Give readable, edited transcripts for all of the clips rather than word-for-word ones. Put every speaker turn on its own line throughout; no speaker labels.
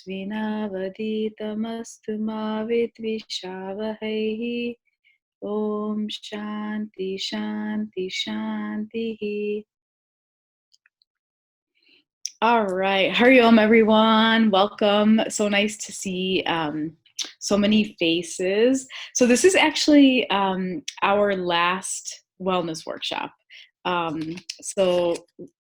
Vinavaditamastu ma vidvishavahe. Om Shanti Shanti Shanti. All right, Hari Om, everyone. Welcome. So nice to see so many faces. So this is actually our last wellness workshop. So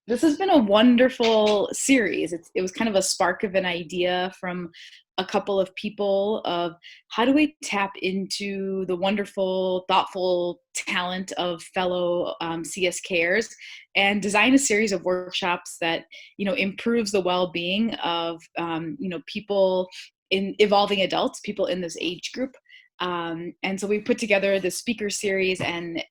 this has been a wonderful series. It was kind of a spark of an idea from a couple of people of how do we tap into the wonderful, thoughtful talent of fellow CSKers and design a series of workshops that improves the well-being of people in evolving adults, people in this age group. And so we put together the speaker series, and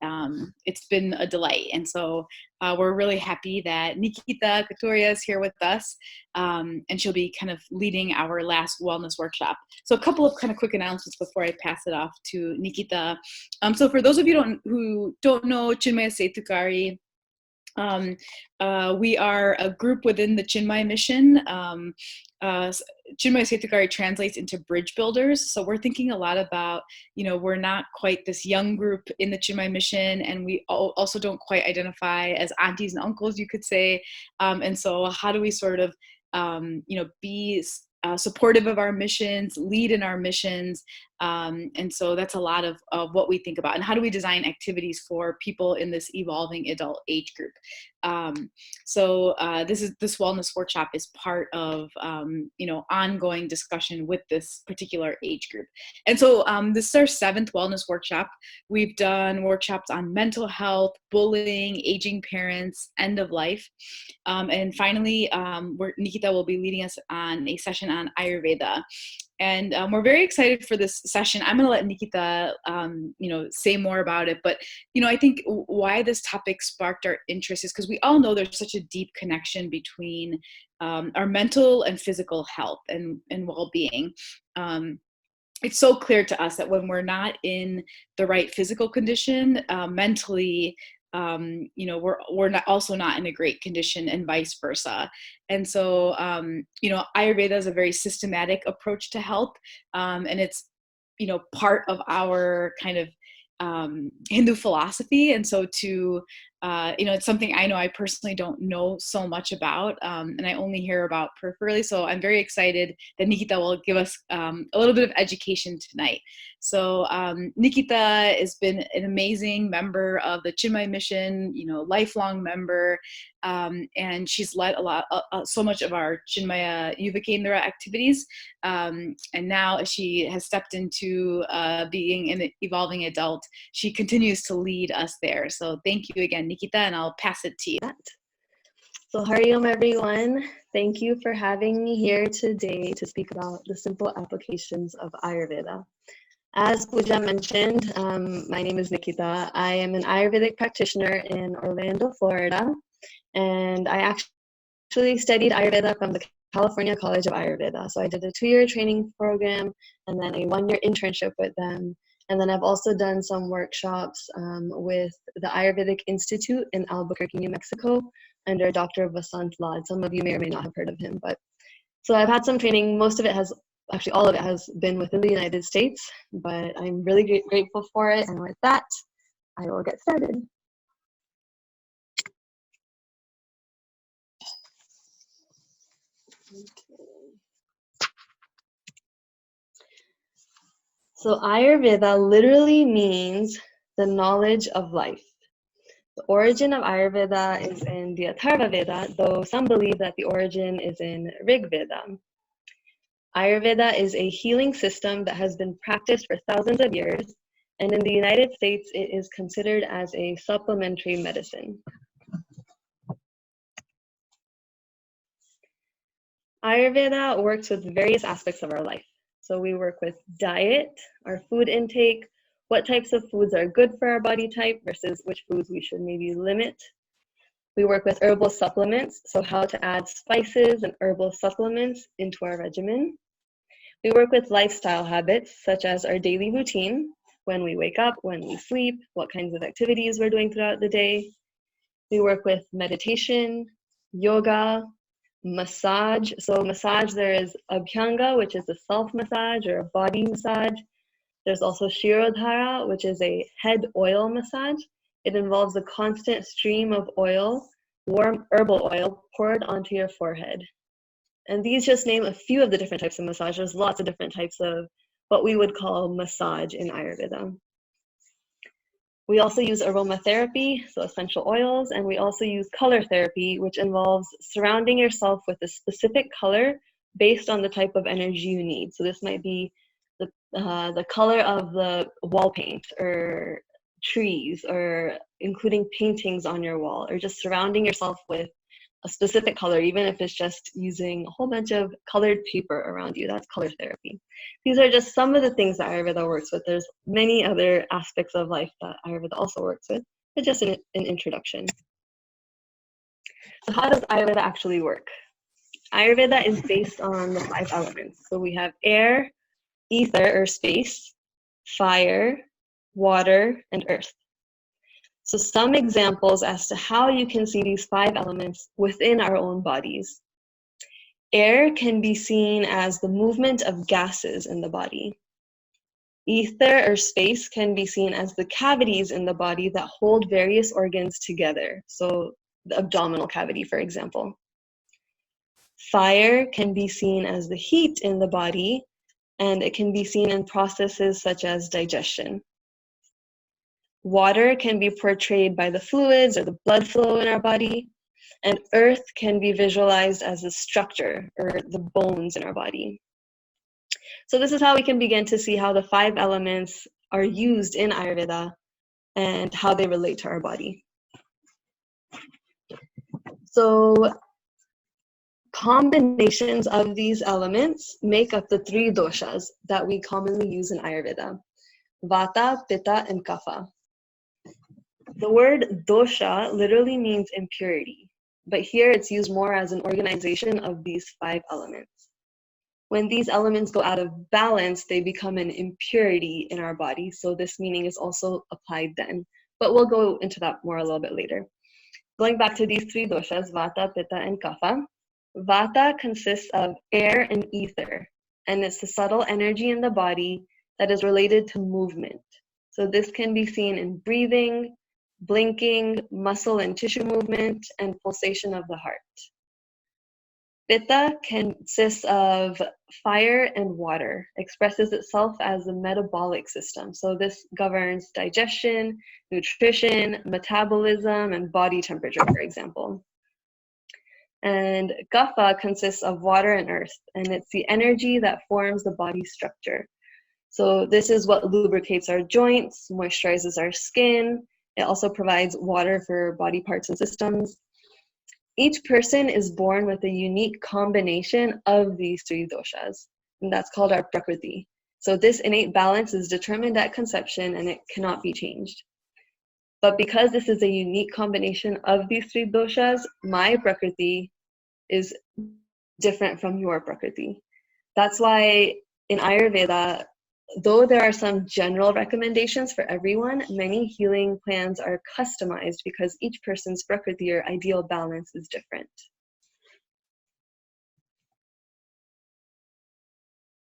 it's been a delight. And so we're really happy that Nikita Kathuria is here with us, and she'll be kind of leading our last wellness workshop. So a couple of kind of quick announcements before I pass it off to Nikita. So for those of you who don't know Chinmaya Setukari, we are a group within the Chinmaya mission. Chinmaya Setukari translates into bridge builders. So we're thinking a lot about, we're not quite this young group in the Chinmaya mission, and we also don't quite identify as aunties and uncles, you could say. And so how do we sort of, be supportive of our missions, lead in our missions. And so that's a lot of what we think about. And how do we design activities for people in this evolving adult age group? So this wellness workshop is part of ongoing discussion with this particular age group. And so this is our 7th wellness workshop. We've done workshops on mental health, bullying, aging parents, end of life, and finally Nikita will be leading us on a session on Ayurveda. And we're very excited for this session. I'm going to let Nikita, say more about it. But, I think why this topic sparked our interest is because we all know there's such a deep connection between our mental and physical health and well-being. It's so clear to us that when we're not in the right physical condition, mentally, we're not in a great condition, and vice versa. And so, Ayurveda is a very systematic approach to health, and it's, part of our kind of Hindu philosophy. And so it's something I know I personally don't know so much about, and I only hear about peripherally. So I'm very excited that Nikita will give us a little bit of education tonight. So Nikita has been an amazing member of the Chinmaya mission, lifelong member, and she's led so much of our Chinmaya Yuvakendra activities. And now as she has stepped into being an evolving adult, she continues to lead us there. So thank you again, Nikita, and I'll pass it to you.
So Hari Om, everyone. Thank you for having me here today to speak about the simple applications of Ayurveda. As Pooja mentioned, my name is Nikita. I am an Ayurvedic practitioner in Orlando, Florida, and I actually studied Ayurveda from the California College of Ayurveda. So I did a 2-year training program and then a 1-year internship with them. And then I've also done some workshops with the Ayurvedic Institute in Albuquerque, New Mexico, under Dr. Vasant Lad. Some of you may or may not have heard of him. But so I've had some training. All of it has been within the United States, but I'm really grateful for it. And with that, I will get started. So Ayurveda literally means the knowledge of life. The origin of Ayurveda is in the Atharva Veda, though some believe that the origin is in Rig Veda. Ayurveda is a healing system that has been practiced for thousands of years, and in the United States, it is considered as a supplementary medicine. Ayurveda works with various aspects of our life. So we work with diet, our food intake, what types of foods are good for our body type versus which foods we should maybe limit. We work with herbal supplements, so how to add spices and herbal supplements into our regimen. We work with lifestyle habits, such as our daily routine, when we wake up, when we sleep, what kinds of activities we're doing throughout the day. We work with meditation, yoga, Massage. So massage, there is Abhyanga, which is a self-massage or a body massage. There's also Shirodhara, which is a head oil massage. It involves a constant stream of oil, warm herbal oil, poured onto your forehead. And these just name a few of the different types of massage. There's lots of different types of what we would call massage in Ayurveda. We also use aromatherapy, so essential oils, and we also use color therapy, which involves surrounding yourself with a specific color based on the type of energy you need. So this might be the color of the wall paint, or trees, or including paintings on your wall, or just surrounding yourself with a specific color, even if it's just using a whole bunch of colored paper around you. That's color therapy. These are just some of the things that Ayurveda works with. There's many other aspects of life that Ayurveda also works with, but just an introduction. So how does Ayurveda actually work? Ayurveda is based on the 5 elements. So we have air, ether or space, fire, water, and earth. So some examples as to how you can see these 5 elements within our own bodies. Air can be seen as the movement of gases in the body. Ether or space can be seen as the cavities in the body that hold various organs together. So the abdominal cavity, for example. Fire can be seen as the heat in the body, and it can be seen in processes such as digestion. Water can be portrayed by the fluids or the blood flow in our body, and earth can be visualized as the structure or the bones in our body. So this is how we can begin to see how the 5 elements are used in Ayurveda and how they relate to our body. So combinations of these elements make up the 3 doshas that we commonly use in Ayurveda: Vata, Pitta, and Kapha. The word dosha literally means impurity, but here it's used more as an organization of these 5 elements. When these elements go out of balance, they become an impurity in our body, so this meaning is also applied then. But we'll go into that more a little bit later. Going back to these 3 doshas, Vata, Pitta, and Kapha. Vata consists of air and ether, and it's the subtle energy in the body that is related to movement. So this can be seen in breathing, blinking, muscle and tissue movement, and pulsation of the heart. Pitta consists of fire and water, expresses itself as a metabolic system. So this governs digestion, nutrition, metabolism, and body temperature, for example. And Kapha consists of water and earth, and it's the energy that forms the body structure. So this is what lubricates our joints, moisturizes our skin. It also provides water for body parts and systems. Each person is born with a unique combination of these 3 doshas, and that's called our Prakriti. So this innate balance is determined at conception, and it cannot be changed. But because this is a unique combination of these 3 doshas, my Prakriti is different from your Prakriti. That's why in Ayurveda, though there are some general recommendations for everyone, many healing plans are customized because each person's Prakriti or ideal balance is different.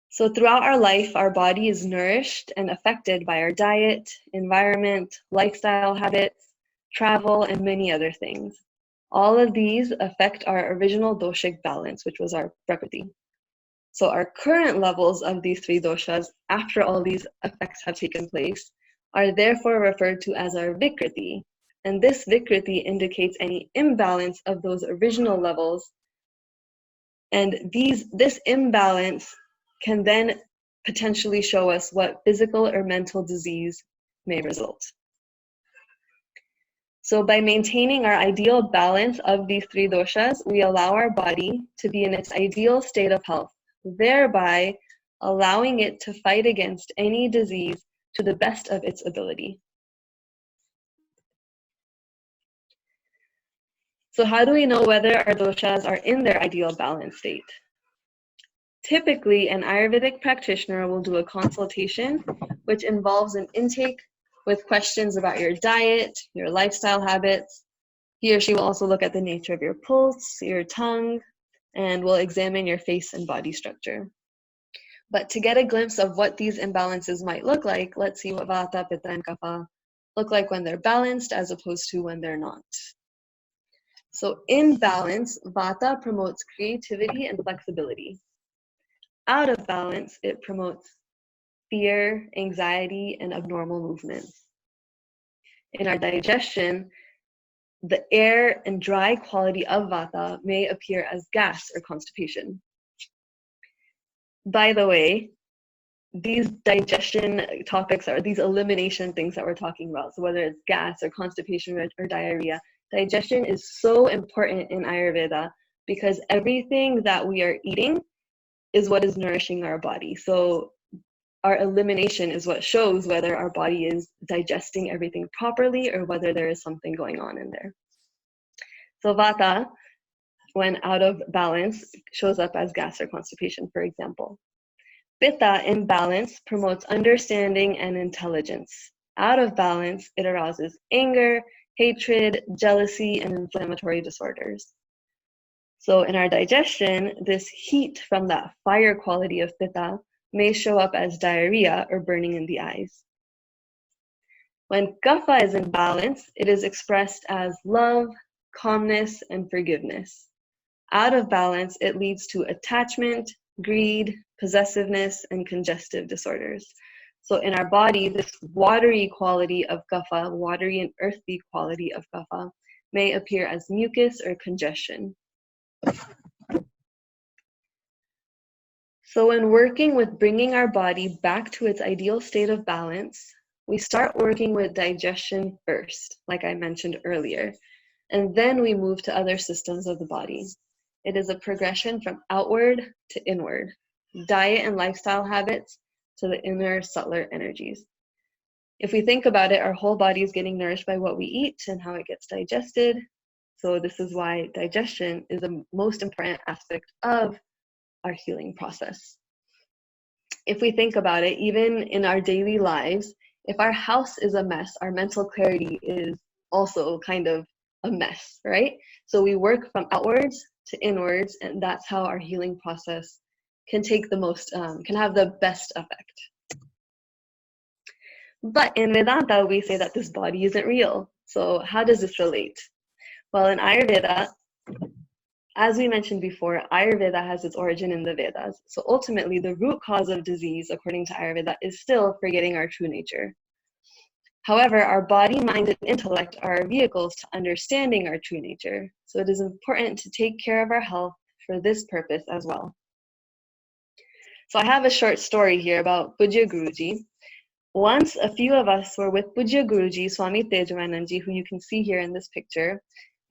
So throughout our life, our body is nourished and affected by our diet, environment, lifestyle habits, travel, and many other things. All of these affect our original doshic balance, which was our Prakriti. So our current levels of these 3 doshas, after all these effects have taken place, are therefore referred to as our Vikriti. And this Vikriti indicates any imbalance of those original levels. And this imbalance can then potentially show us what physical or mental disease may result. So by maintaining our ideal balance of these 3 doshas, we allow our body to be in its ideal state of health, thereby allowing it to fight against any disease to the best of its ability. So how do we know whether our doshas are in their ideal balance state? Typically, an Ayurvedic practitioner will do a consultation, which involves an intake with questions about your diet, your lifestyle habits. He or she will also look at the nature of your pulse, your tongue, and we'll examine your face and body structure. But to get a glimpse of what these imbalances might look like, let's see what Vata, Pitta, and Kapha look like when they're balanced as opposed to when they're not. So in balance, Vata promotes creativity and flexibility. Out of balance, it promotes fear, anxiety, and abnormal movements. In our digestion, the air and dry quality of Vata may appear as gas or constipation. By the way, these digestion topics are these elimination things that we're talking about. So whether it's gas or constipation or diarrhea, digestion is so important in Ayurveda because everything that we are eating is what is nourishing our body. So our elimination is what shows whether our body is digesting everything properly or whether there is something going on in there. So Vata, when out of balance, shows up as gas or constipation, for example. Pitta in balance promotes understanding and intelligence. Out of balance, it arouses anger, hatred, jealousy, and inflammatory disorders. So in our digestion, this heat from that fire quality of Pitta may show up as diarrhea or burning in the eyes. When Kapha is in balance, it is expressed as love, calmness, and forgiveness. Out of balance, it leads to attachment, greed, possessiveness, and congestive disorders. So in our body, this watery quality of Kapha, watery and earthy quality of Kapha, may appear as mucus or congestion. So when working with bringing our body back to its ideal state of balance, we start working with digestion first, like I mentioned earlier, and then we move to other systems of the body. It is a progression from outward to inward, diet and lifestyle habits to the inner subtler energies. If we think about it, our whole body is getting nourished by what we eat and how it gets digested. So this is why digestion is the most important aspect of our healing process. If we think about it, even in our daily lives, if our house is a mess, our mental clarity is also kind of a mess, right? So we work from outwards to inwards, and that's how our healing process can take the most, can have the best effect. But in Vedanta, we say that this body isn't real. So how does this relate? Well, in Ayurveda, as we mentioned before, Ayurveda has its origin in the Vedas. So ultimately, the root cause of disease, according to Ayurveda, is still forgetting our true nature. However, our body, mind, and intellect are vehicles to understanding our true nature. So it is important to take care of our health for this purpose as well. So I have a short story here about Pujya Guruji. Once, a few of us were with Pujya Guruji, Swami Tejavananji, who you can see here in this picture.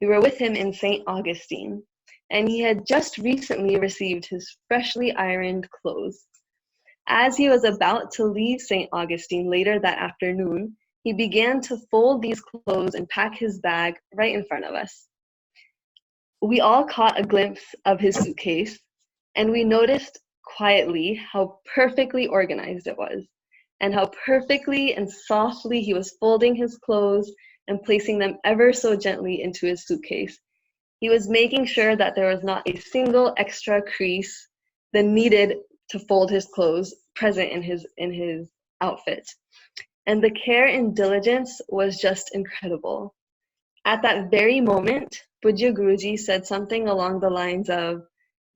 We were with him in St. Augustine, and he had just recently received his freshly ironed clothes. As he was about to leave St. Augustine later that afternoon, he began to fold these clothes and pack his bag right in front of us. We all caught a glimpse of his suitcase, and we noticed quietly how perfectly organized it was, and how perfectly and softly he was folding his clothes and placing them ever so gently into his suitcase. He was making sure that there was not a single extra crease than needed to fold his clothes present in his outfit. And the care and diligence was just incredible. At that very moment, Pujya Guruji said something along the lines of,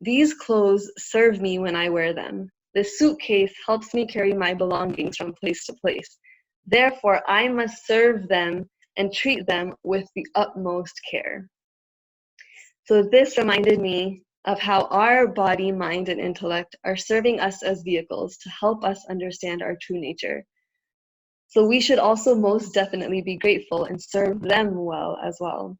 "These clothes serve me when I wear them. This suitcase helps me carry my belongings from place to place. Therefore, I must serve them and treat them with the utmost care." So this reminded me of how our body, mind, and intellect are serving us as vehicles to help us understand our true nature. So we should also most definitely be grateful and serve them well as well.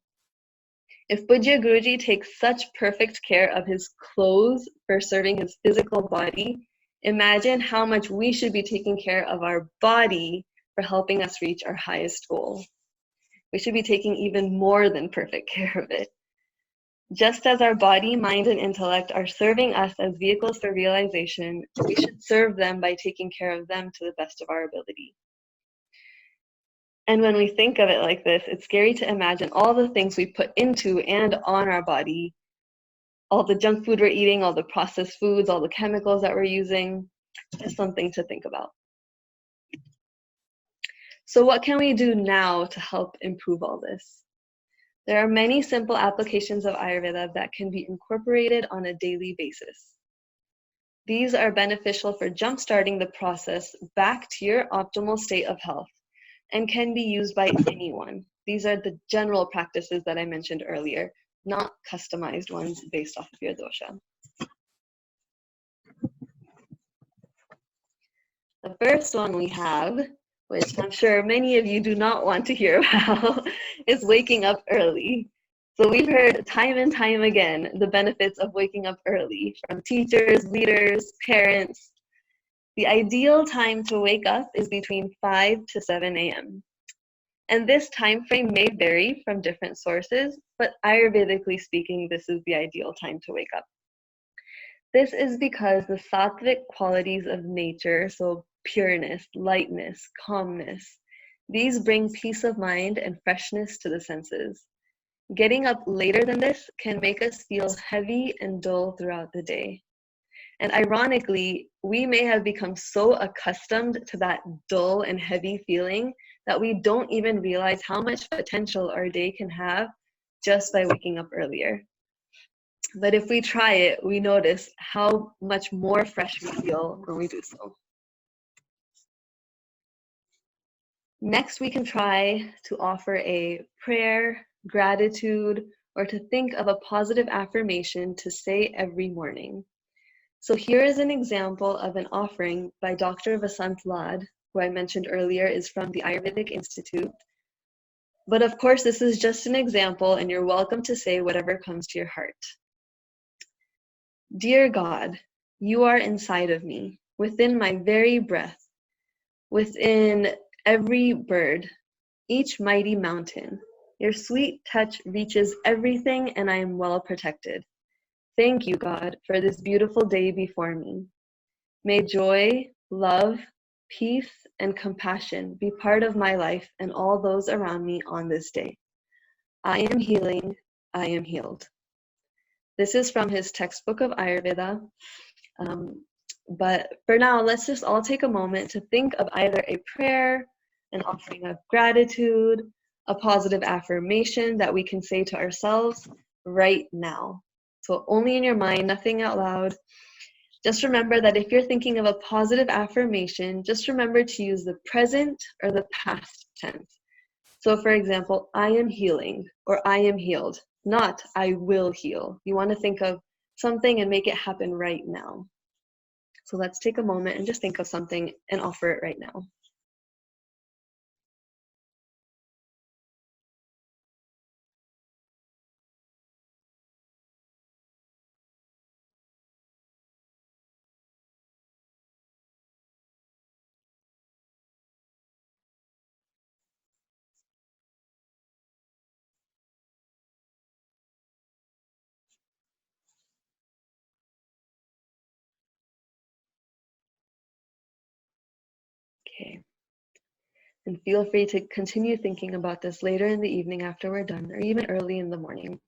If Pujya Guruji takes such perfect care of his clothes for serving his physical body, imagine how much we should be taking care of our body for helping us reach our highest goal. We should be taking even more than perfect care of it. Just as our body, mind, and intellect are serving us as vehicles for realization, we should serve them by taking care of them to the best of our ability. And when we think of it like this, it's scary to imagine all the things we put into and on our body all the junk food we're eating, all the processed foods, all the chemicals that we're using. Just something to think about. So what can we do now to help improve all this? There are many simple applications of Ayurveda that can be incorporated on a daily basis. These are beneficial for jumpstarting the process back to your optimal state of health and can be used by anyone. These are the general practices that I mentioned earlier, not customized ones based off of your dosha. The first one we have, which I'm sure many of you do not want to hear about, is waking up early. So we've heard time and time again the benefits of waking up early from teachers, leaders, parents. The ideal time to wake up is between 5 to 7 a.m. And this time frame may vary from different sources, but Ayurvedically speaking, this is the ideal time to wake up. This is because the sattvic qualities of nature, so pureness, lightness, calmness, these bring peace of mind and freshness to the senses. Getting up later than this can make us feel heavy and dull throughout the day. And ironically, we may have become so accustomed to that dull and heavy feeling that we don't even realize how much potential our day can have just by waking up earlier. But if we try it, we notice how much more fresh we feel when we do so. Next, we can try to offer a prayer, gratitude, or to think of a positive affirmation to say every morning. So here is an example of an offering by Dr. Vasant Lad, who I mentioned earlier is from the Ayurvedic Institute. But of course, this is just an example, and you're welcome to say whatever comes to your heart. Dear God, you are inside of me, within my very breath, within every bird, each mighty mountain. Your sweet touch reaches everything, and I am well protected. Thank you, God, for this beautiful day before me. May joy, love, peace, and compassion be part of my life and all those around me on this day. I am healing, I am healed. This is from his textbook of Ayurveda. But for now, let's just all take a moment to think of either a prayer, an offering of gratitude, a positive affirmation that we can say to ourselves right now. So only in your mind, nothing out loud. Just remember that if you're thinking of a positive affirmation, just remember to use the present or the past tense. So for example, I am healing or I am healed, not I will heal. You want to think of something and make it happen right now. So let's take a moment and just think of something and offer it right now. Okay. And feel free to continue thinking about this later in the evening after we're done, or even early in the morning.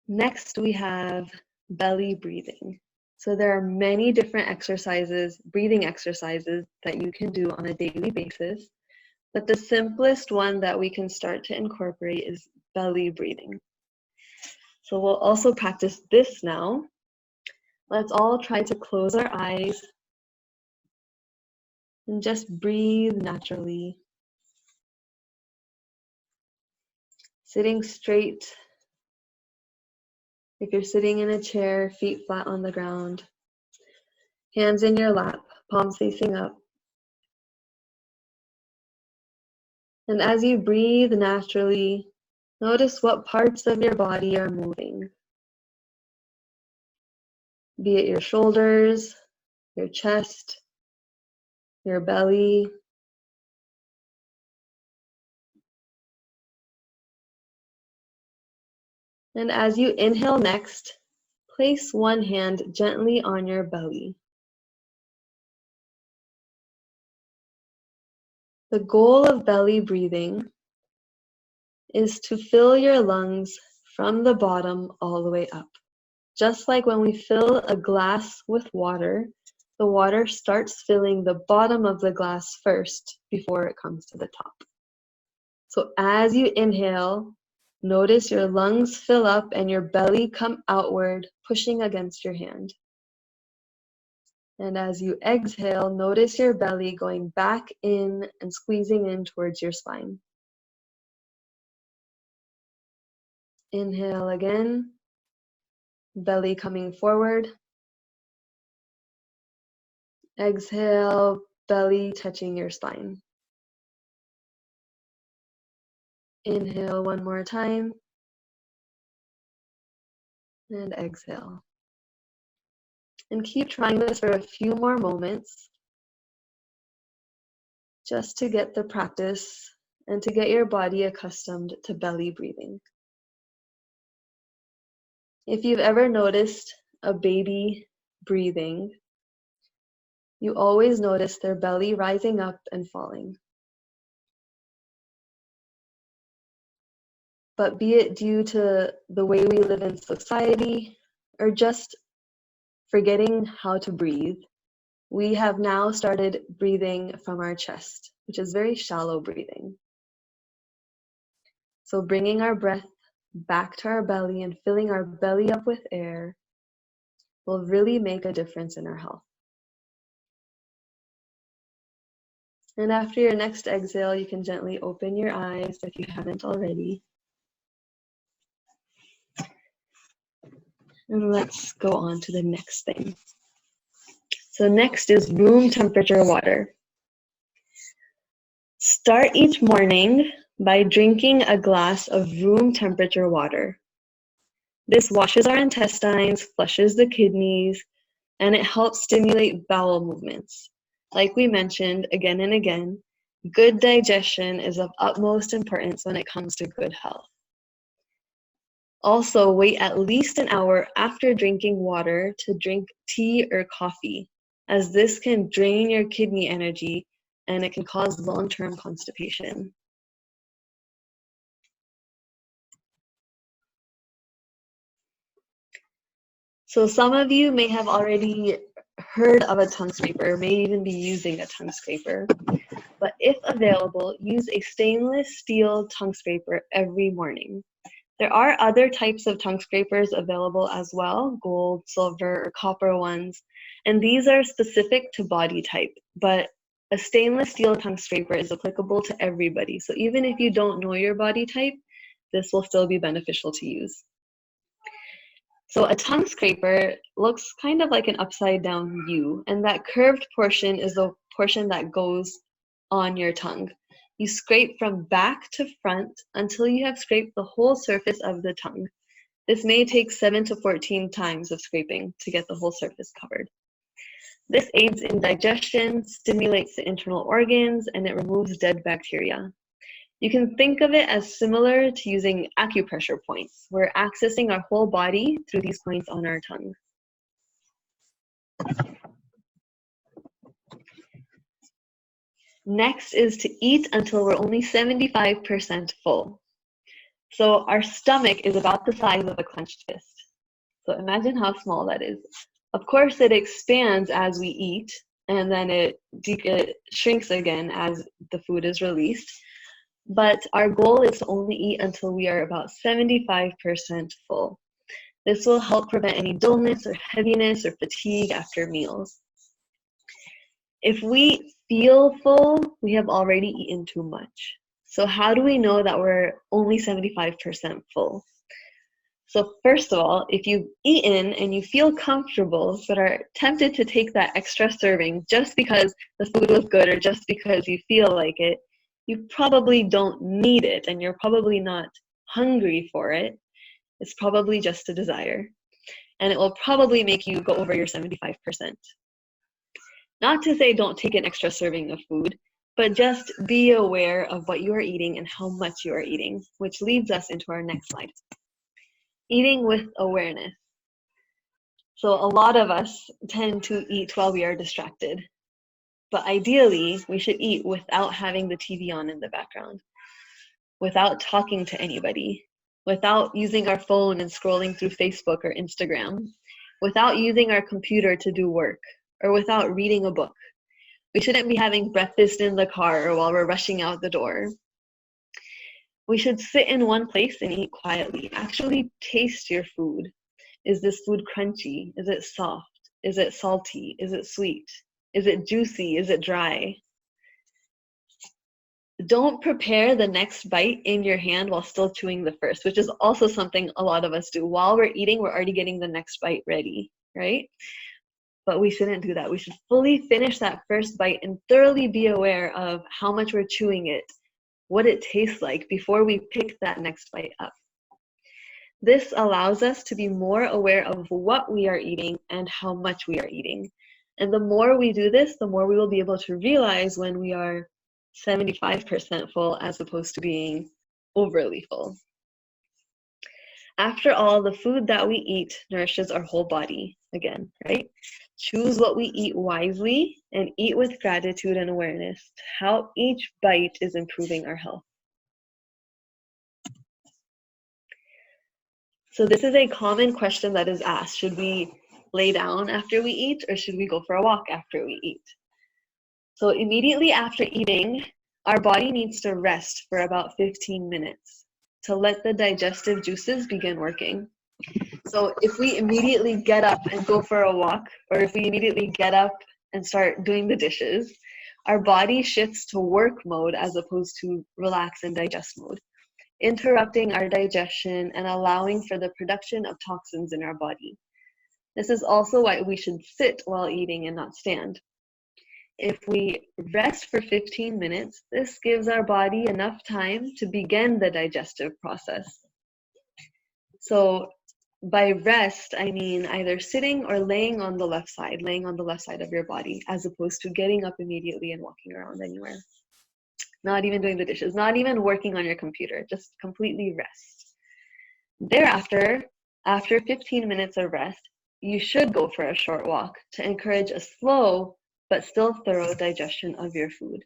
Next, we have belly breathing. So there are many different exercises, breathing exercises that you can do on a daily basis, but the simplest one that we can start to incorporate is belly breathing. So we'll also practice this now. Let's all try to close our eyes and just breathe naturally. Sitting straight. If you're sitting in a chair, feet flat on the ground, hands in your lap, palms facing up. And as you breathe naturally, notice what parts of your body are moving. Be it your shoulders, your chest, your belly. And as you inhale next, place one hand gently on your belly. The goal of belly breathing is to fill your lungs from the bottom all the way up. Just like when we fill a glass with water, the water starts filling the bottom of the glass first before it comes to the top. So as you inhale, notice your lungs fill up and your belly come outward, pushing against your hand. And as you exhale, notice your belly going back in and squeezing in towards your spine. Inhale again, belly coming forward. Exhale, belly touching your spine. Inhale one more time. And exhale. And keep trying this for a few more moments, just to get the practice and to get your body accustomed to belly breathing. If you've ever noticed a baby breathing, you always notice their belly rising up and falling. But be it due to the way we live in society or just forgetting how to breathe, we have now started breathing from our chest, which is very shallow breathing. So bringing our breath back to our belly and filling our belly up with air will really make a difference in our health. And after your next exhale, you can gently open your eyes if you haven't already. And let's go on to the next thing. So next is room temperature water. Start each morning by drinking a glass of room temperature water. This washes our intestines, flushes the kidneys, and it helps stimulate bowel movements. Like we mentioned again and again, good digestion is of utmost importance when it comes to good health. Also, wait at least an hour after drinking water to drink tea or coffee, as this can drain your kidney energy and it can cause long-term constipation. So some of you may have already heard of a tongue scraper, may even be using a tongue scraper, but if available, use a stainless steel tongue scraper every morning. There are other types of tongue scrapers available as well, gold, silver, or copper ones, and these are specific to body type, but a stainless steel tongue scraper is applicable to everybody. So even if you don't know your body type, this will still be beneficial to use. So a tongue scraper looks kind of like an upside down U, and that curved portion is the portion that goes on your tongue. You scrape from back to front until you have scraped the whole surface of the tongue. This may take 7 to 14 times of scraping to get the whole surface covered. This aids in digestion, stimulates the internal organs, and it removes dead bacteria. You can think of it as similar to using acupressure points. We're accessing our whole body through these points on our tongue. Next is to eat until we're only 75% full. So our stomach is about the size of a clenched fist. So imagine how small that is. Of course, it expands as we eat, and then it shrinks again as the food is released. But our goal is to only eat until we are about 75% full. This will help prevent any dullness or heaviness or fatigue after meals. If we feel full, we have already eaten too much. So how do we know that we're only 75% full? So first of all, if you've eaten and you feel comfortable but are tempted to take that extra serving just because the food was good or just because you feel like it, you probably don't need it and you're probably not hungry for it. It's probably just a desire. And it will probably make you go over your 75%. Not to say don't take an extra serving of food, but just be aware of what you are eating and how much you are eating, which leads us into our next slide. Eating with awareness. So a lot of us tend to eat while we are distracted. But ideally, we should eat without having the TV on in the background. without talking to anybody, without using our phone and scrolling through Facebook or Instagram, without using our computer to do work, or without reading a book. We shouldn't be having breakfast in the car or while we're rushing out the door. We should sit in one place and eat quietly. Actually taste your food. Is this food crunchy? Is it soft? Is it salty? Is it sweet? Is it juicy? Is it dry? Don't prepare the next bite in your hand while still chewing the first, which is also something a lot of us do. While we're eating, we're already getting the next bite ready, right? But we shouldn't do that. We should fully finish that first bite and thoroughly be aware of how much we're chewing it, what it tastes like before we pick that next bite up. This allows us to be more aware of what we are eating and how much we are eating. And the more we do this, the more we will be able to realize when we are 75% full as opposed to being overly full. After all, the food that we eat nourishes our whole body, again, right? Choose what we eat wisely and eat with gratitude and awareness to how each bite is improving our health. So this is a common question that is asked. Should we lay down after we eat, or should we go for a walk after we eat? So immediately after eating, our body needs to rest for about 15 minutes to let the digestive juices begin working. So if we immediately get up and go for a walk, or if we immediately get up and start doing the dishes, our body shifts to work mode as opposed to relax and digest mode, interrupting our digestion and allowing for the production of toxins in our body. This is also why we should sit while eating and not stand. If we rest for 15 minutes, this gives our body enough time to begin the digestive process. So by rest, I mean either sitting or laying on the left side of your body, as opposed to getting up immediately and walking around anywhere. Not even doing the dishes, not even working on your computer, just completely rest. Thereafter, after 15 minutes of rest, you should go for a short walk to encourage a slow but still thorough digestion of your food.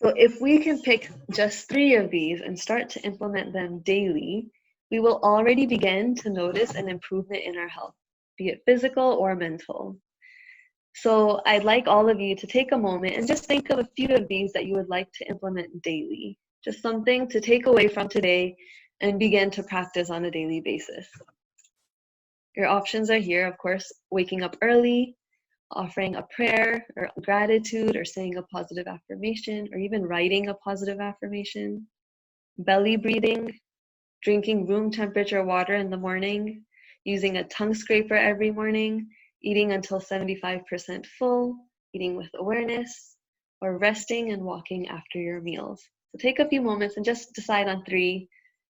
So if we can pick just 3 of these and start to implement them daily, we will already begin to notice an improvement in our health, be it physical or mental. So I'd like all of you to take a moment and just think of a few of these that you would like to implement daily. Just something to take away from today and begin to practice on a daily basis. Your options are here, of course: waking up early, offering a prayer or gratitude, or saying a positive affirmation, or even writing a positive affirmation, belly breathing, drinking room temperature water in the morning, using a tongue scraper every morning, eating until 75% full, eating with awareness, or resting and walking after your meals. So take a few moments and just decide on 3.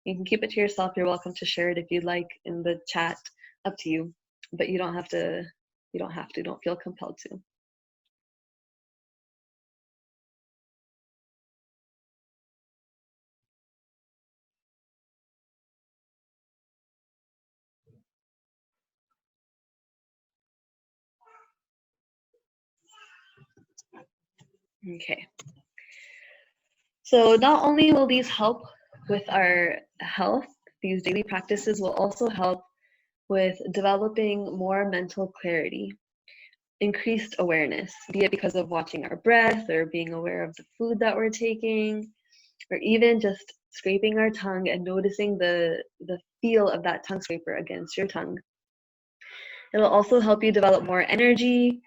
You can keep it to yourself. You're welcome to share it if you'd like in the chat. Up to you, but you don't have to. Don't feel compelled to. Okay. So not only will these help with our health, these daily practices will also help with developing more mental clarity, increased awareness, be it because of watching our breath or being aware of the food that we're taking, or even just scraping our tongue and noticing the feel of that tongue scraper against your tongue. It'll also help you develop more energy,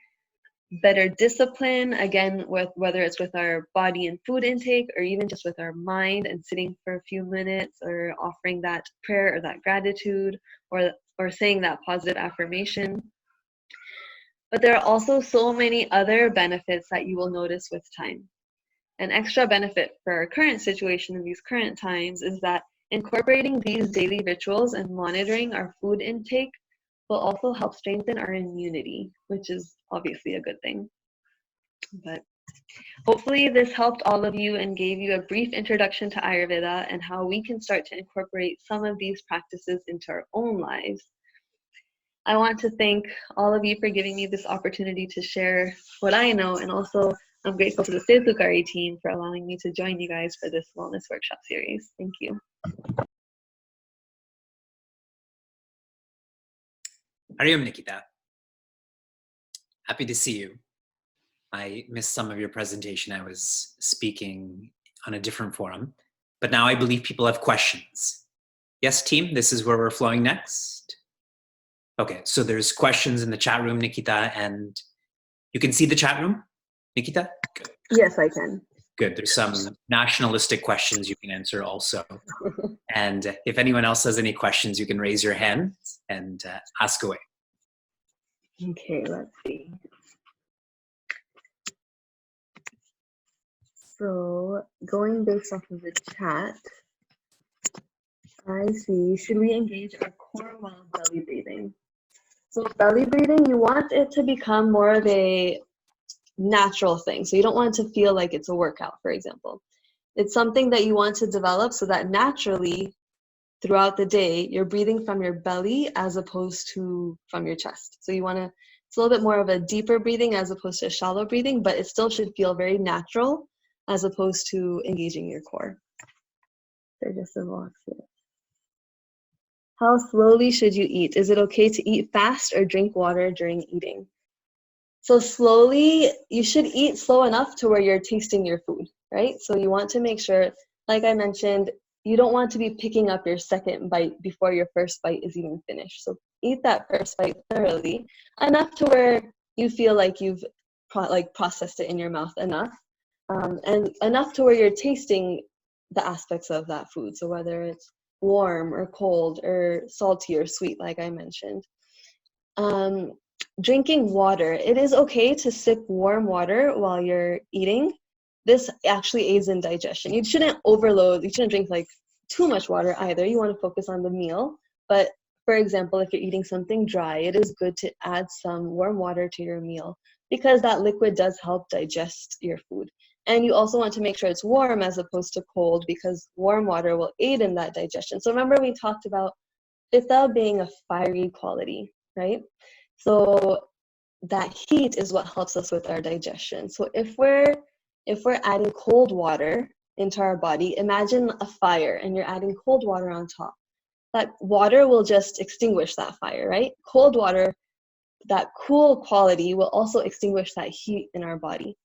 better discipline, again, with whether it's with our body and food intake, or even just with our mind and sitting for a few minutes, or offering that prayer or that gratitude, or saying that positive affirmation. But there are also so many other benefits that you will notice with time. An extra benefit for our current situation in these current times is that incorporating these daily rituals and monitoring our food intake will also help strengthen our immunity, which is obviously a good thing. But hopefully this helped all of you and gave you a brief introduction to Ayurveda and how we can start to incorporate some of these practices into our own lives. I want to thank all of you for giving me this opportunity to share what I know, and also I'm grateful to the Setukari team for allowing me to join you guys for this wellness workshop series. Thank you.
Hariom, Nikita. Happy to see you. I missed some of your presentation. I was speaking on a different forum, but now I believe people have questions. Yes, team, this is where we're flowing next. Okay, so there's questions in the chat room, Nikita, and you can see the chat room, Nikita? Good.
Yes, I can.
Good, there's some nationalistic questions you can answer also. And if anyone else has any questions, you can raise your hand and ask away.
Okay, let's see. So going based off of the chat, I see, should we engage our core while belly breathing? So belly breathing, you want it to become more of a natural thing. So you don't want it to feel like it's a workout, for example. It's something that you want to develop so that naturally throughout the day, you're breathing from your belly as opposed to from your chest. So you want to, it's a little bit more of a deeper breathing as opposed to a shallow breathing, but it still should feel very natural as opposed to engaging your core. Digestive oxygen. How slowly should you eat? Is it okay to eat fast or drink water during eating? So slowly, you should eat slow enough to where you're tasting your food, right? So you want to make sure, like I mentioned, you don't want to be picking up your second bite before your first bite is even finished. So eat that first bite thoroughly, enough to where you feel like you've processed it in your mouth enough, and enough to where you're tasting the aspects of that food. So whether it's warm or cold or salty or sweet, like I mentioned. Drinking water. It is okay to sip warm water while you're eating. This actually aids in digestion. You shouldn't overload, you shouldn't drink like too much water either. You want to focus on the meal. But for example, if you're eating something dry, it is good to add some warm water to your meal because that liquid does help digest your food. And you also want to make sure it's warm as opposed to cold because warm water will aid in that digestion. So remember we talked about pitta being a fiery quality, right? So that heat is what helps us with our digestion. So if we're adding cold water into our body, imagine a fire and you're adding cold water on top. That water will just extinguish that fire, right? Cold water, that cool quality will also extinguish that heat in our body.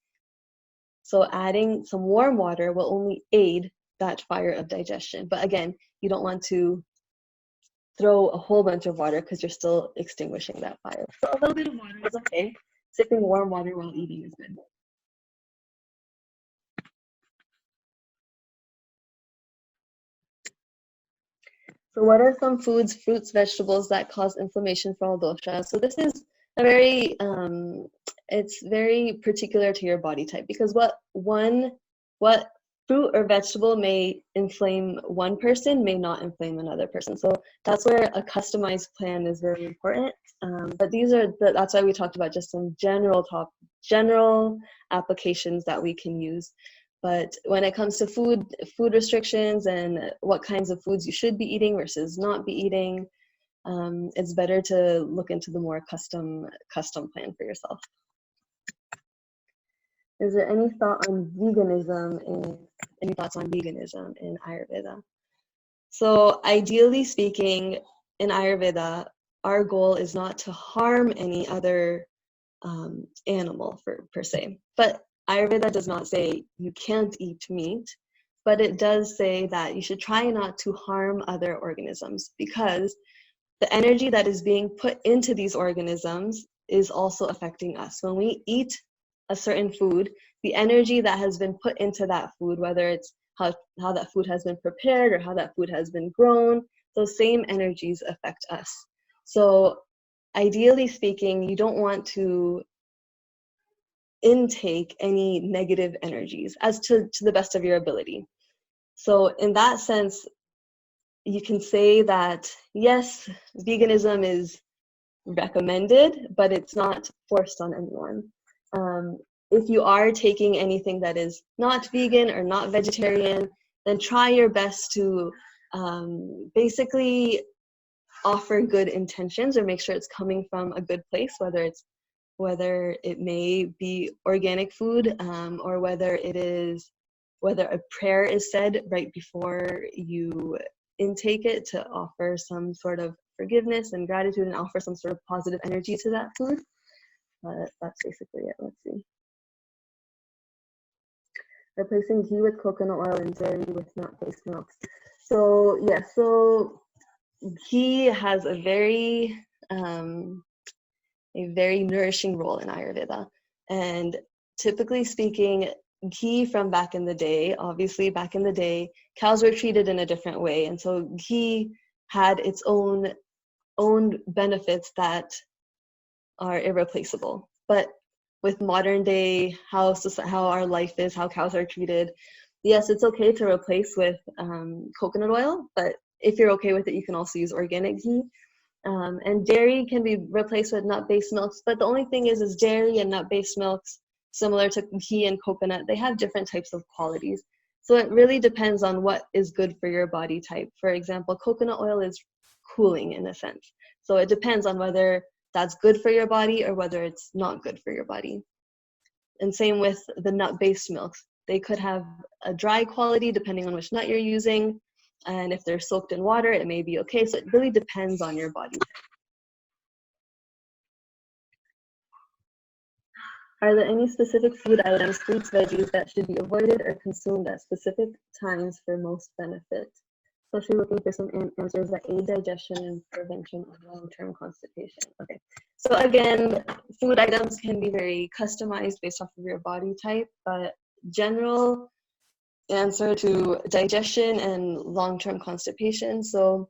So adding some warm water will only aid that fire of digestion. But again, you don't want to throw a whole bunch of water because you're still extinguishing that fire. So a little bit of water is okay. Sipping warm water while eating is good. So what are some foods, fruits, vegetables that cause inflammation for all doshas? So this is a very, it's very particular to your body type because what fruit or vegetable may inflame one person may not inflame another person. So that's where a customized plan is very important. But that's why we talked about just some general applications that we can use. But when it comes to food restrictions and what kinds of foods you should be eating versus not be eating, it's better to look into the more custom plan for yourself. Is there any thoughts on veganism in Ayurveda? So ideally speaking, in Ayurveda, our goal is not to harm any other animal per se. But Ayurveda does not say you can't eat meat, but it does say that you should try not to harm other organisms because the energy that is being put into these organisms is also affecting us. When we eat a certain food, the energy that has been put into that food, whether it's how that food has been prepared or how that food has been grown, those same energies affect us. So ideally speaking, you don't want to intake any negative energies as to the best of your ability. So in that sense, you can say that yes, veganism is recommended, but it's not forced on anyone. If you are taking anything that is not vegan or not vegetarian, then try your best to basically offer good intentions or make sure it's coming from a good place, whether it's whether it may be organic food, or whether a prayer is said right before you intake it to offer some sort of forgiveness and gratitude and offer some sort of positive energy to that food. That's basically it. Let's see. Replacing ghee with coconut oil and dairy with nut-based milks. So yeah, so ghee has a very nourishing role in Ayurveda. And typically speaking, ghee from back in the day, obviously back in the day, cows were treated in a different way. And so ghee had its own benefits that are irreplaceable. But with modern day, how our life is, how cows are treated, yes, it's okay to replace with coconut oil, but if you're okay with it, you can also use organic ghee. And dairy can be replaced with nut-based milks, but the only thing is dairy and nut-based milks, similar to ghee and coconut, they have different types of qualities. So it really depends on what is good for your body type. For example, coconut oil is cooling in a sense. So it depends on whether that's good for your body or whether it's not good for your body. And same with the nut-based milks. They could have a dry quality depending on which nut you're using. And if they're soaked in water, it may be okay. So it really depends on your body type. Are there any specific food items, fruits, veggies that should be avoided or consumed at specific times for most benefit? Especially looking for some answers that aid digestion and prevention of long-term constipation. Okay, so again, food items can be very customized based off of your body type, but general answer to digestion and long-term constipation. So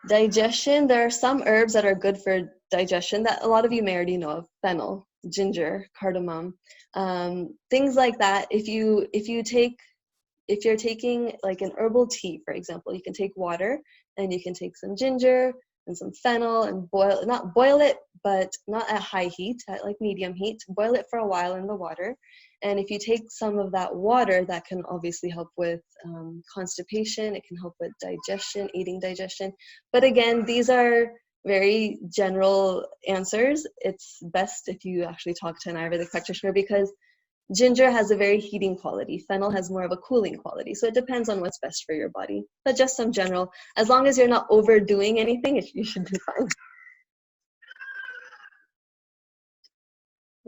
digestion, there are some herbs that are good for digestion that a lot of you may already know of: fennel, ginger, cardamom, things like that. If you're taking like an herbal tea, for example, you can take water and you can take some ginger and some fennel and not boil it, but not at high heat, at like medium heat. Boil it for a while in the water. And if you take some of that water, that can obviously help with constipation. It can help with digestion, aiding digestion. But again, these are very general answers. It's best if you actually talk to an Ayurvedic practitioner, because ginger has a very heating quality. Fennel has more of a cooling quality. So it depends on what's best for your body. But just some general, as long as you're not overdoing anything, you should be fine.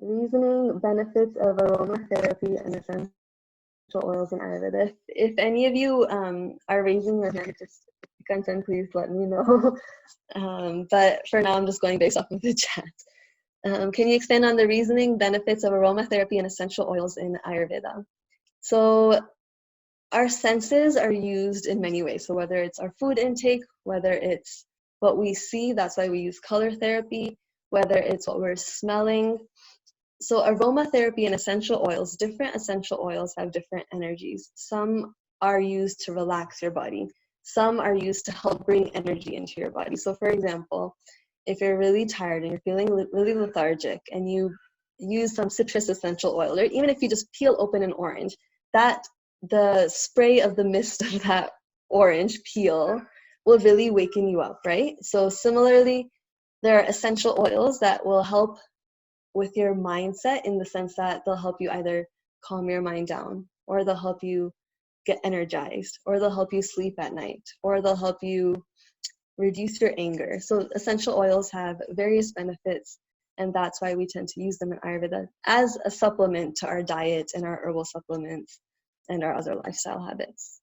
Reasoning benefits of aromatherapy and essential oils in Ayurveda. If any of you are raising your hand, just if you can, please let me know. But for now, I'm just going based off of the chat. Can you expand on the reasoning benefits of aromatherapy and essential oils in Ayurveda? So our senses are used in many ways. So whether it's our food intake, whether it's what we see, that's why we use color therapy, whether it's what we're smelling. So aromatherapy and essential oils, different essential oils have different energies. Some are used to relax your body. Some are used to help bring energy into your body. So for example, if you're really tired and you're feeling really lethargic and you use some citrus essential oil, or even if you just peel open an orange, the spray of the mist of that orange peel will really waken you up, right? So similarly, there are essential oils that will help with your mindset, in the sense that they'll help you either calm your mind down, or they'll help you get energized, or they'll help you sleep at night, or they'll help you reduce your anger. So essential oils have various benefits, and that's why we tend to use them in Ayurveda as a supplement to our diet and our herbal supplements and our other lifestyle habits.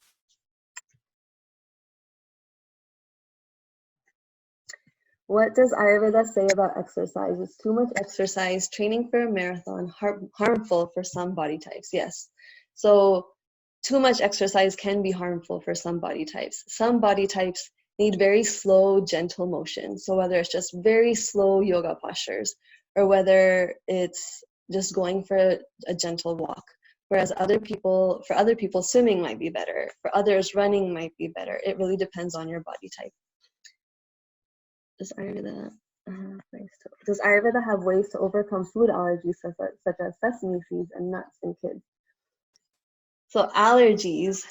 What does Ayurveda say about exercise? Is too much exercise, training for a marathon, harmful for some body types? Yes. So too much exercise can be harmful for some body types. Some body types need very slow, gentle motion. So whether it's just very slow yoga postures, or whether it's just going for a gentle walk. Whereas for other people, swimming might be better. For others, running might be better. It really depends on your body type. Does Ayurveda have ways to overcome food allergies such as sesame seeds and nuts in kids? So allergies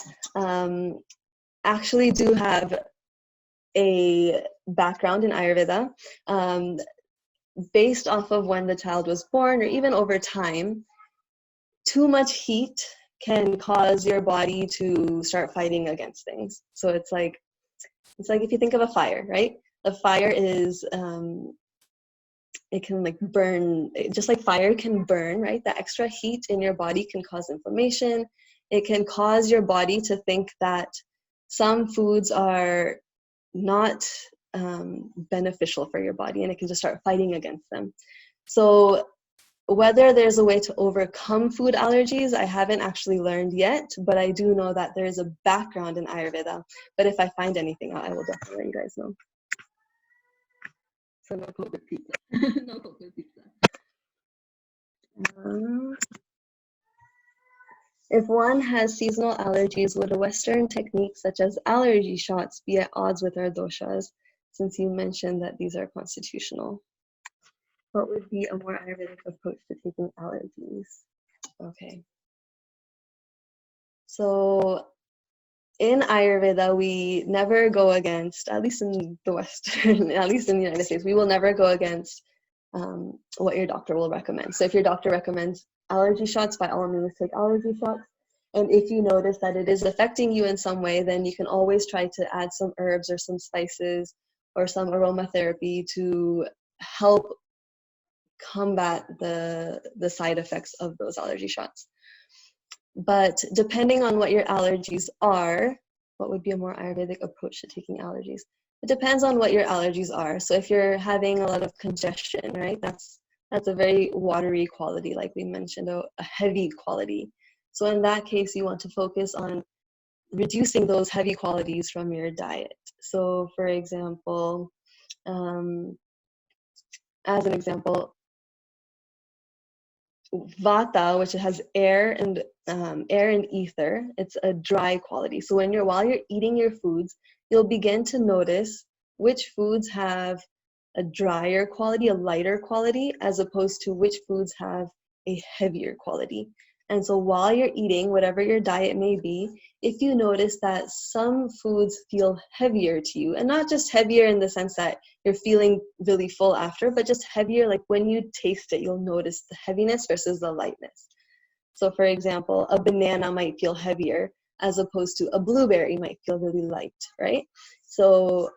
actually do have a background in Ayurveda. based off of when the child was born or even over time, too much heat can cause your body to start fighting against things. So it's like if you think of a fire, right? A fire is it can like burn, just like fire can burn, right? The extra heat in your body can cause inflammation. It can cause your body to think that some foods are not beneficial for your body, and it can just start fighting against them. So whether there's a way to overcome food allergies, I haven't actually learned yet, but I do know that there is a background in Ayurveda. But if I find anything out, I will definitely let you guys know. So no COVID pizza. No COVID pizza. If one has seasonal allergies, would a Western technique such as allergy shots be at odds with our doshas, since you mentioned that these are constitutional? What would be a more Ayurvedic approach to taking allergies? Okay. So in Ayurveda, we never go against, at least in the Western, at least in the United States, we will never go against what your doctor will recommend. So if your doctor recommends allergy shots, by all means take allergy shots. And if you notice that it is affecting you in some way, then you can always try to add some herbs or some spices or some aromatherapy to help combat the side effects of those allergy shots. But depending on what your allergies are, what would be a more Ayurvedic approach to taking allergies? It depends on what your allergies are. So if you're having a lot of congestion, right, that's a very watery quality, like we mentioned, a heavy quality. So in that case, you want to focus on reducing those heavy qualities from your diet. So for example, as an example, vata, which has air and ether, it's a dry quality. So while you're eating your foods, you'll begin to notice which foods have a drier quality, a lighter quality, as opposed to which foods have a heavier quality. And so while you're eating, whatever your diet may be, if you notice that some foods feel heavier to you, and not just heavier in the sense that you're feeling really full after, but just heavier, like when you taste it, you'll notice the heaviness versus the lightness. So for example, a banana might feel heavier as opposed to a blueberry might feel really light, right? So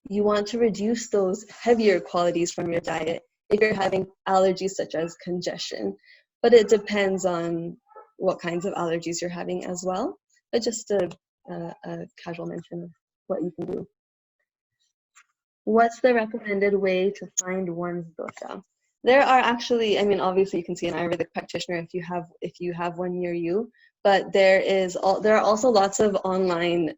you want to reduce those heavier qualities from your diet if you're having allergies such as congestion. But it depends on what kinds of allergies you're having as well. But just a casual mention of what you can do. What's the recommended way to find one's dosha? There are actually, I mean, obviously you can see an Ayurvedic practitioner if you have one near you, but there are also lots of online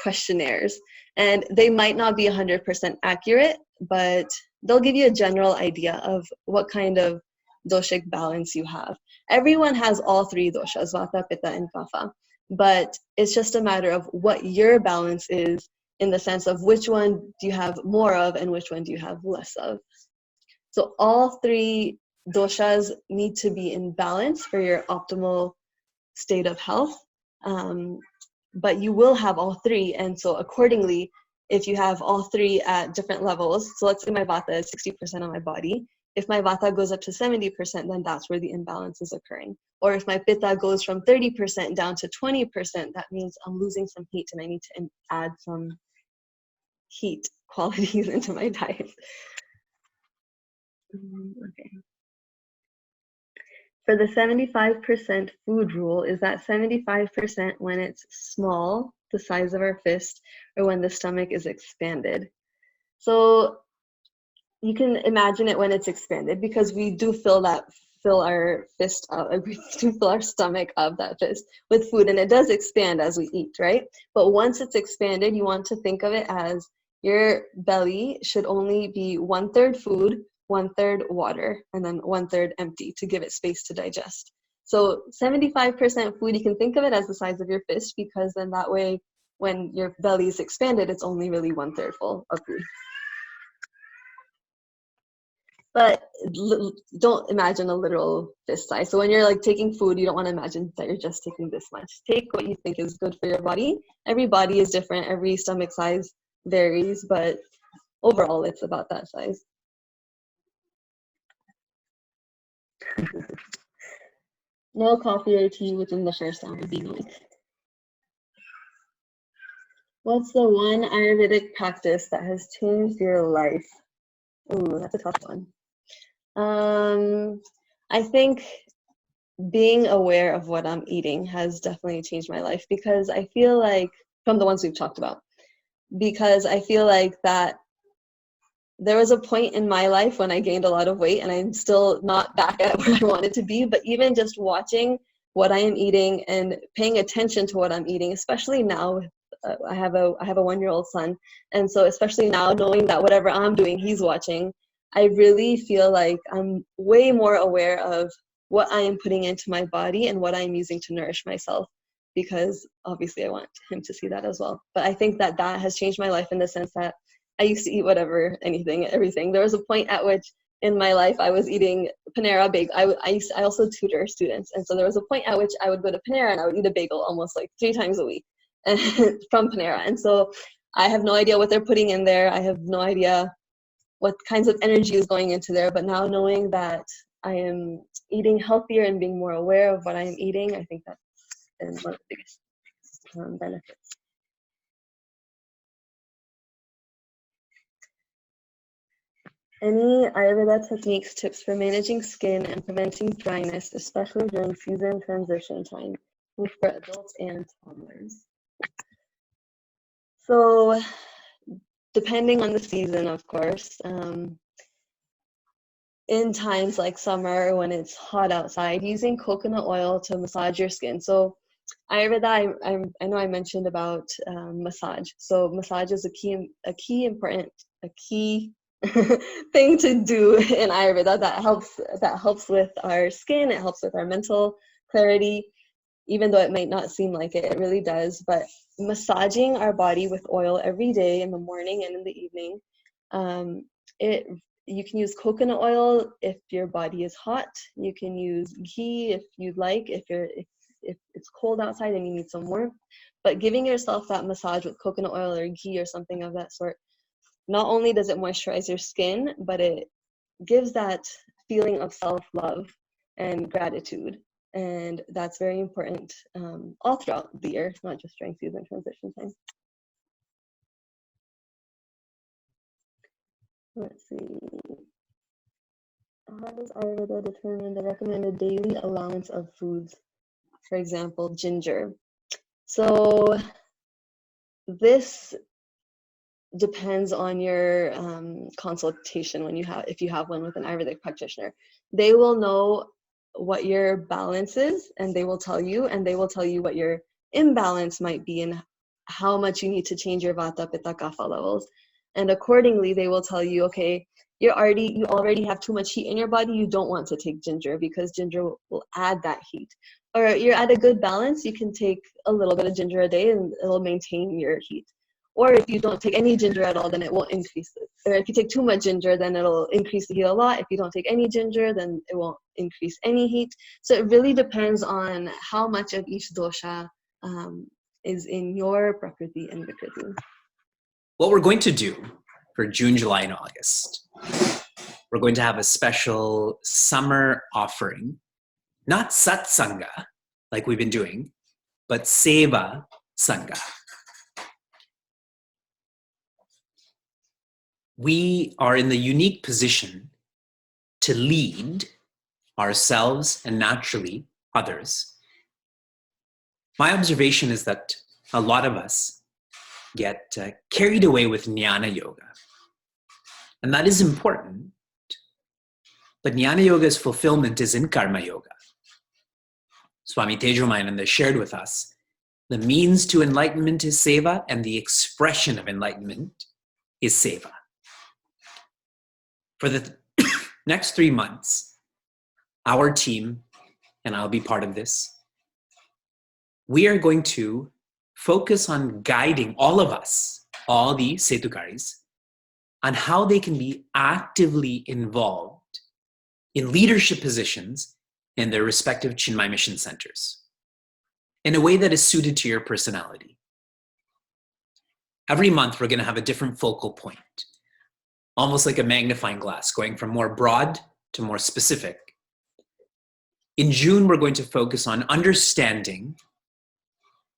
questionnaires, and they might not be 100% accurate, but they'll give you a general idea of what kind of doshic balance you have. Everyone has all three doshas, vata, pitta, and kapha, but it's just a matter of what your balance is, in the sense of which one do you have more of and which one do you have less of. So all three doshas need to be in balance for your optimal state of health. But you will have all three, and so accordingly, if you have all three at different levels, so let's say my vata is 60% of my body, if my vata goes up to 70%, then that's where the imbalance is occurring. Or if my pitta goes from 30% down to 20%, that means I'm losing some heat and I need to add some heat qualities into my diet. Okay. For the 75% food rule, is that 75% when it's small, the size of our fist, or when the stomach is expanded? So you can imagine it when it's expanded, because we do fill our fist up, we do fill our stomach up, that fist, with food, and it does expand as we eat, right? But once it's expanded, you want to think of it as your belly should only be 1/3 food, 1/3 water, and then 1/3 empty to give it space to digest. So 75% food, you can think of it as the size of your fist, because then that way, when your belly is expanded, it's only really 1/3 full of food. But don't imagine a literal fist size. So when you're like taking food, you don't want to imagine that you're just taking this much. Take what you think is good for your body. Every body is different. Every stomach size varies, but overall it's about that size. No coffee or tea within the first hour being awake. What's the one Ayurvedic practice that has changed your life? Ooh, that's a tough one. I think being aware of what I'm eating has definitely changed my life, because I feel like, from the ones we've talked about, because I feel like that there was a point in my life when I gained a lot of weight and I'm still not back at where I wanted to be, but even just watching what I am eating and paying attention to what I'm eating, especially now, I have a 1-year-old son, and so especially now, knowing that whatever I'm doing, he's watching, I really feel like I'm way more aware of what I am putting into my body and what I'm using to nourish myself, because obviously I want him to see that as well. But I think that that has changed my life in the sense that I used to eat whatever, anything, everything. There was a point at which in my life I was eating Panera bagel. I also tutor students, and so there was a point at which I would go to Panera and I would eat a bagel almost like 3 times a week, and from Panera. And so I have no idea what they're putting in there. I have no idea what kinds of energy is going into there. But now, knowing that I am eating healthier and being more aware of what I am eating, I think that's been one of the biggest benefits. Any Ayurveda techniques, tips for managing skin and preventing dryness, especially during season transition time, both for adults and toddlers? So, depending on the season, of course, in times like summer when it's hot outside, using coconut oil to massage your skin. So, Ayurveda, I know I mentioned about massage. So, massage is a key thing to do in Ayurveda that helps with our skin. It helps with our mental clarity, even though it might not seem like it. It really does. But massaging our body with oil every day, in the morning and in the evening, it you can use coconut oil if your body is hot. You can use ghee if you'd like, if it's cold outside and you need some warmth. But giving yourself that massage with coconut oil or ghee or something of that sort, not only does it moisturize your skin, but it gives that feeling of self-love and gratitude. And that's very important all throughout the year, not just during season transition time. Let's see. How does Ayurveda determine the recommended daily allowance of foods? For example, ginger. So this depends on your consultation if you have one with an Ayurvedic practitioner. They will know what your balance is, and they will tell you what your imbalance might be and how much you need to change your vata, pitta, kapha levels. And accordingly, they will tell you, okay, you already have too much heat in your body. You don't want to take ginger because ginger will add that heat. Or you're at a good balance, you can take a little bit of ginger a day and it'll maintain your heat. Or if you don't take any ginger at all, then it won't increase it. Or if you take too much ginger, then it'll increase the heat a lot. If you don't take any ginger, then it won't increase any heat. So it really depends on how much of each dosha is in your prakriti and vikriti.
What we're going to do for June, July, and August, we're going to have a special summer offering, not satsanga like we've been doing, but seva sangha. We are in the unique position to lead ourselves and naturally others. My observation is that a lot of us get carried away with jnana yoga. And that is important. But jnana yoga's fulfillment is in karma yoga. Swami Tejomayananda shared with us, the means to enlightenment is seva, and the expression of enlightenment is seva. For the next 3 months, our team, and I'll be part of this, we are going to focus on guiding all of us, all the Setukaris, on how they can be actively involved in leadership positions in their respective Chinmay mission centers in a way that is suited to your personality. Every month, we're going to have a different focal point, almost like a magnifying glass, going from more broad to more specific. In June, we're going to focus on understanding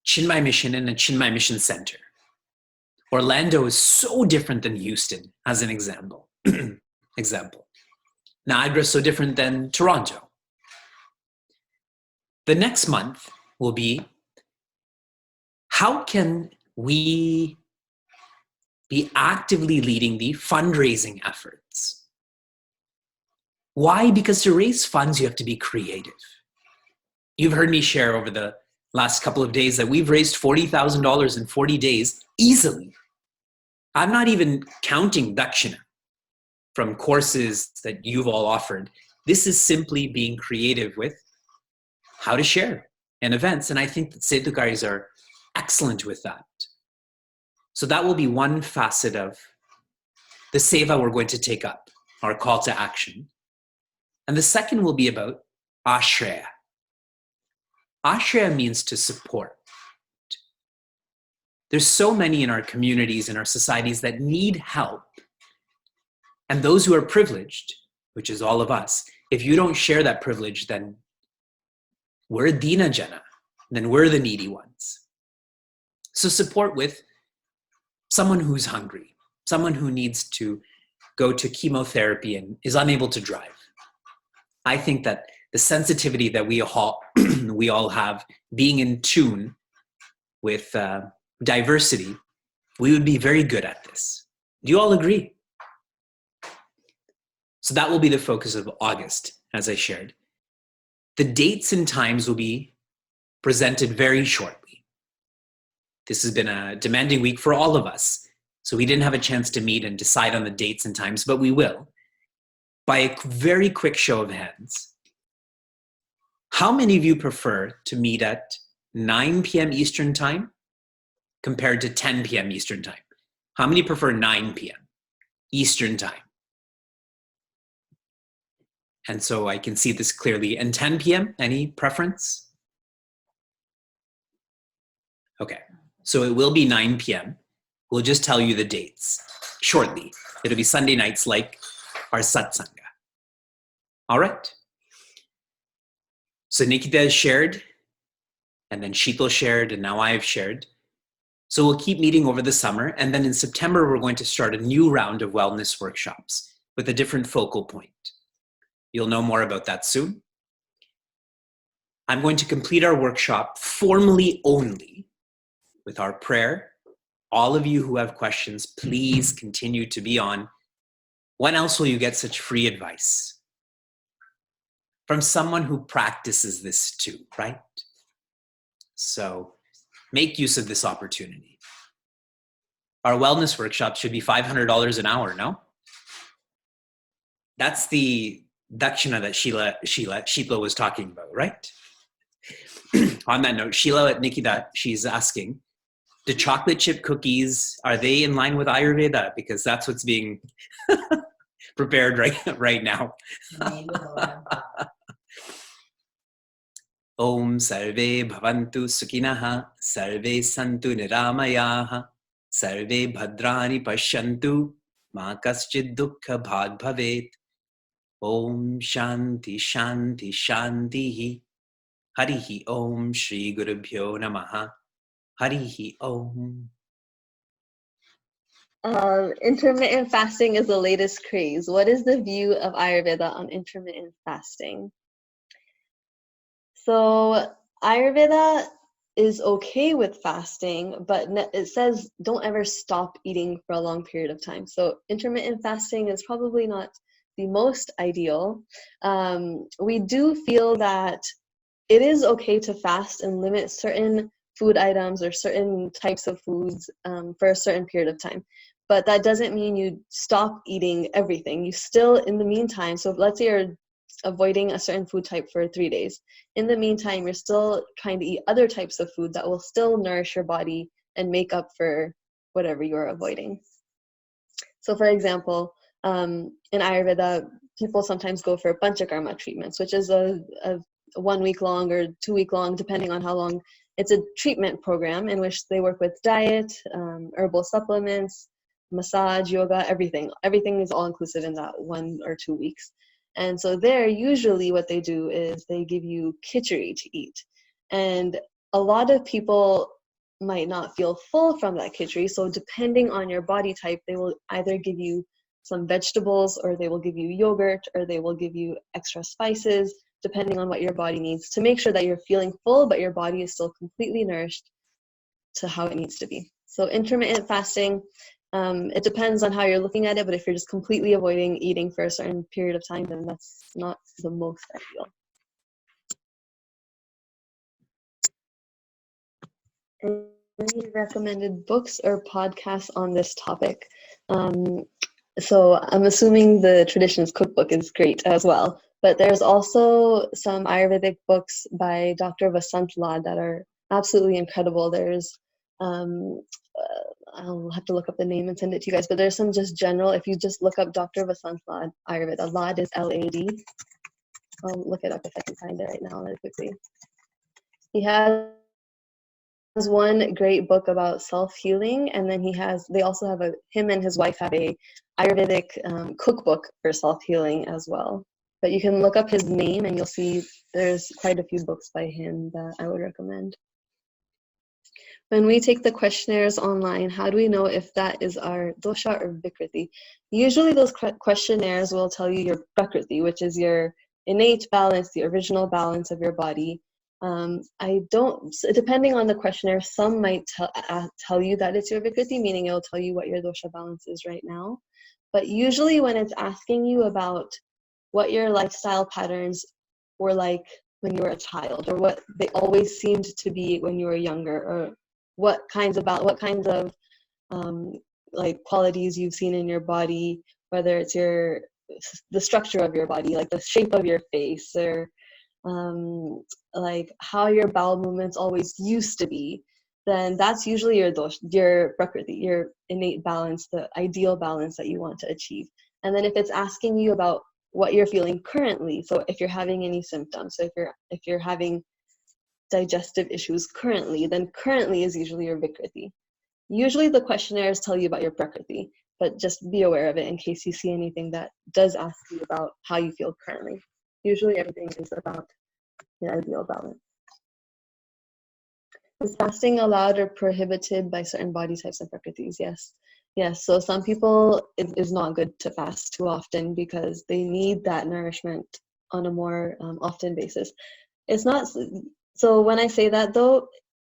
Chinmay Mission and a Chinmay Mission Center. Orlando is so different than Houston, as an example. Niagara is so different than Toronto. The next month will be, how can we be actively leading the fundraising efforts? Why? Because to raise funds, you have to be creative. You've heard me share over the last couple of days that we've raised $40,000 in 40 days easily. I'm not even counting dakshina from courses that you've all offered. This is simply being creative with how to share in events. And I think that Setukaris are excellent with that. So that will be one facet of the seva we're going to take up, our call to action. And the second will be about ashraya. Ashraya means to support. There's so many in our communities, in our societies, that need help. And those who are privileged, which is all of us, if you don't share that privilege, then we're dina jana, then we're the needy ones. So support with someone who's hungry, someone who needs to go to chemotherapy and is unable to drive. I think that the sensitivity that we all have, being in tune with diversity, we would be very good at this. Do you all agree? So that will be the focus of August, as I shared. The dates and times will be presented very shortly. This has been a demanding week for all of us, so we didn't have a chance to meet and decide on the dates and times, but we will. By a very quick show of hands, how many of you prefer to meet at 9 p.m. Eastern Time compared to 10 p.m. Eastern Time? How many prefer 9 p.m. Eastern Time? And so I can see this clearly. And 10 p.m., any preference? Okay, so it will be 9 p.m. We'll just tell you the dates shortly. It'll be Sunday nights like our satsanga. All right. So Nikita has shared, and then Sheetal shared, and now I have shared. So we'll keep meeting over the summer, and then in September, we're going to start a new round of wellness workshops with a different focal point. You'll know more about that soon. I'm going to complete our workshop formally only with our prayer. All of you who have questions, please continue to be on. When else will you get such free advice? From someone who practices this too, right? So make use of this opportunity. Our wellness workshop should be $500 an hour, no? That's the dakshina that Sheila was talking about, right? On that note, Sheila Nikita, she's asking, the chocolate chip cookies, are they in line with Ayurveda? Because that's what's being prepared right now. Om sarve bhavantu sukinaha, sarve santu niramayaha, sarve bhadrani pashyantu, ma kaschid dukkha bhag bhavet. Om shanti shanti shantihi. Harihi Om Shri Gurubhyo Namaha. Harihi Om.
Intermittent fasting is the latest craze. What is the view of Ayurveda on intermittent fasting? So Ayurveda is okay with fasting, but it says don't ever stop eating for a long period of time. So intermittent fasting is probably not the most ideal. We do feel that it is okay to fast and limit certain food items or certain types of foods for a certain period of time. But that doesn't mean you stop eating everything. You still, in the meantime, so let's say you're avoiding a certain food type for 3 days. In the meantime, you're still trying to eat other types of food that will still nourish your body and make up for whatever you're avoiding. So for example, in Ayurveda, people sometimes go for panchakarma treatments, which is a 1 week long or 2 week long, depending on how long. It's a treatment program in which they work with diet, herbal supplements, massage, yoga, everything. Everything is all inclusive in that 1 or 2 weeks. And so there, usually what they do is they give you khichdi to eat. And a lot of people might not feel full from that khichdi. So depending on your body type, they will either give you some vegetables, or they will give you yogurt, or they will give you extra spices, depending on what your body needs, to make sure that you're feeling full, but your body is still completely nourished to how it needs to be. So intermittent fasting, it depends on how you're looking at it, but if you're just completely avoiding eating for a certain period of time, then that's not the most ideal. Any recommended books or podcasts on this topic? So I'm assuming the Traditions cookbook is great as well, but there's also some Ayurvedic books by Dr. Vasant Lad that are absolutely incredible. There's I'll have to look up the name and send it to you guys, but there's some just general, if you just look up Dr. Vasant Lad Ayurveda, Lad is L-A-D. I'll look it up if I can find it right now really quickly. He has one great book about self-healing, and then they also have him and his wife have a Ayurvedic cookbook for self-healing as well. But you can look up his name and you'll see there's quite a few books by him that I would recommend. When we take the questionnaires online, how do we know if that is our dosha or vikriti? Usually those questionnaires will tell you your prakriti, which is your innate balance, the original balance of your body. Depending on the questionnaire, some might tell you that it's your vikriti, meaning it'll tell you what your dosha balance is right now. But usually when it's asking you about what your lifestyle patterns were like when you were a child, or what they always seemed to be when you were younger, or what kinds of like qualities you've seen in your body, whether it's the structure of your body, like the shape of your face, or like how your bowel movements always used to be, then that's usually your prakriti, your innate balance, the ideal balance that you want to achieve. And then if it's asking you about what you're feeling currently, so if you're having any symptoms, so if you're having digestive issues currently, then currently is usually your vikriti. Usually the questionnaires tell you about your prakriti, but just be aware of it in case you see anything that does ask you about how you feel currently. Usually everything is about your ideal balance. Is fasting allowed or prohibited by certain body types and prakritis? Yes. Yes, so some people, it is not good to fast too often because they need that nourishment on a more often basis. It's not, so when I say that though,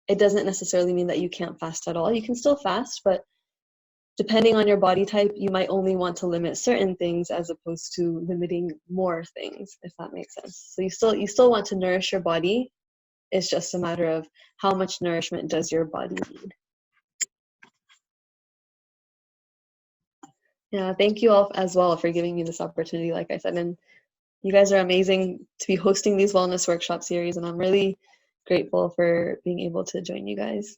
it doesn't necessarily mean that you can't fast at all. You can still fast, but depending on your body type, you might only want to limit certain things as opposed to limiting more things, if that makes sense. So you still want to nourish your body. It's just a matter of how much nourishment does your body need. Yeah, thank you all as well for giving me this opportunity, like I said, and you guys are amazing to be hosting these wellness workshop series, and I'm really grateful for being able to join you guys.